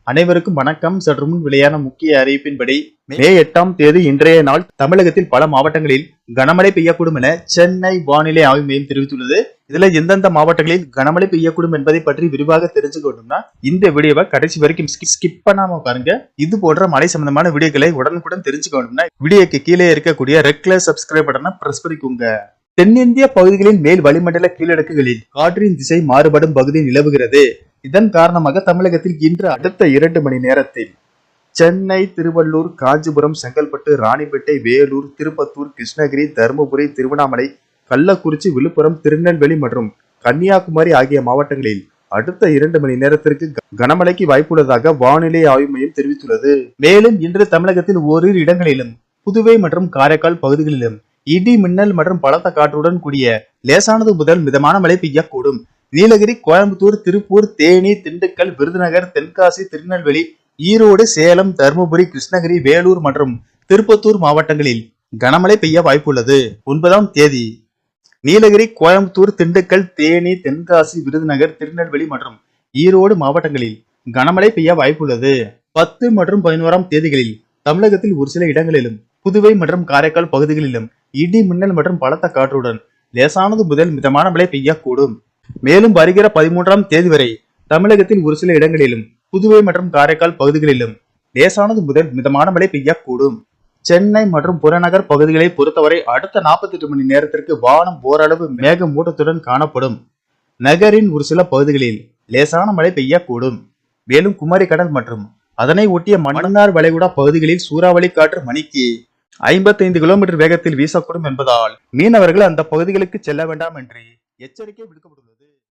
அனைவருக்கும் வணக்கம். சற்று முன் வெளியான முக்கிய அறிவிப்பின்படி மே 8ஆம் தேதி இன்றைய நாள் தமிழகத்தில் பல மாவட்டங்களில் கனமழை பெய்யக்கூடும் என சென்னை வானிலை ஆய்வு மையம் தெரிவித்துள்ளது. இதுல எந்தெந்த மாவட்டங்களில் கனமழை பெய்யக்கூடும் என்பதை பற்றி விரிவாக தெரிஞ்சுக்கணும்னா இந்த வீடியோவை கடைசி வரைக்கும் ஸ்கிப் பண்ணாம பாருங்க. இது போன்ற மழை சம்பந்தமான வீடியோக்களை உடனுக்குடன் தெரிஞ்சுக்கணும்னா வீடியோக்கு கீழே இருக்கக்கூடிய ரெட் கலர் சப்ஸ்கிரைப் பட்டனை பிரஸ் பண்ணிக்கோங்க. தென்னிந்திய பகுதிகளின் மேல் வளிமண்டல கீழடுக்குகளில் காற்றின் திசை மாறுபடும் பகுதி நிலவுகிறது. இதன் காரணமாக தமிழகத்தில் இன்று அடுத்த 2 மணி நேரத்தில் சென்னை, திருவள்ளூர், காஞ்சிபுரம், செங்கல்பட்டு, ராணிப்பேட்டை, வேலூர், திருப்பத்தூர், கிருஷ்ணகிரி, தருமபுரி, திருவண்ணாமலை, கள்ளக்குறிச்சி, விழுப்புரம், திருநெல்வேலி மற்றும் கன்னியாகுமரி ஆகிய மாவட்டங்களில் அடுத்த 2 மணி நேரத்திற்கு கனமழைக்கு வாய்ப்புள்ளதாக வானிலை ஆய்வு மையம் தெரிவித்துள்ளது. மேலும் இன்று தமிழகத்தில் ஓரிரு இடங்களிலும் புதுவை மற்றும் காரைக்கால் பகுதிகளிலும் இடி, மின்னல் மற்றும் பலத்த காற்றுடன் கூடிய லேசானது முதல் மிதமான மழை பெய்யக்கூடும். நீலகிரி, கோயம்புத்தூர், திருப்பூர், தேனி, திண்டுக்கல், விருதுநகர், தென்காசி, திருநெல்வேலி, ஈரோடு, சேலம், தருமபுரி, கிருஷ்ணகிரி, வேலூர் மற்றும் திருப்பத்தூர் மாவட்டங்களில் கனமழை பெய்ய வாய்ப்புள்ளது. 9ஆம் தேதி நீலகிரி, கோயம்புத்தூர், திண்டுக்கல், தேனி, தென்காசி, விருதுநகர், திருநெல்வேலி மற்றும் ஈரோடு மாவட்டங்களில் கனமழை பெய்ய வாய்ப்புள்ளது. 10 மற்றும் 11ஆம் தேதிகளில் தமிழகத்தில் ஒரு சில இடங்களிலும் புதுவை மற்றும் காரைக்கால் பகுதிகளிலும் இடி, மின்னல் மற்றும் பலத்த காற்றுடன் லேசானது முதல் மிதமான மழை பெய்யக்கூடும். மேலும் வருகிற 13ஆம் தேதி வரை தமிழகத்தில் ஒரு சில இடங்களிலும் புதுவை மற்றும் காரைக்கால் பகுதிகளிலும் லேசானது முதல் மிதமான மழை பெய்யக்கூடும். சென்னை மற்றும் புறநகர் பகுதிகளை பொறுத்தவரை அடுத்த 48 மணி நேரத்திற்கு வானம் ஓரளவு மேகமூட்டத்துடன் காணப்படும். நகரின் ஒரு சில பகுதிகளில் லேசான மழை பெய்யக்கூடும். மேலும் குமரி கடல் மற்றும் அதனை ஒட்டிய மன்னார் வளைகுடா பகுதிகளில் சூறாவளி காற்று மணிக்கு 55 கிலோமீட்டர் வேகத்தில் வீசக்கூடும் என்பதால் மீனவர்கள் அந்த பகுதிகளுக்கு செல்ல வேண்டாம் என்று எச்சரிக்கை விடுக்கப்பட்டுள்ளது.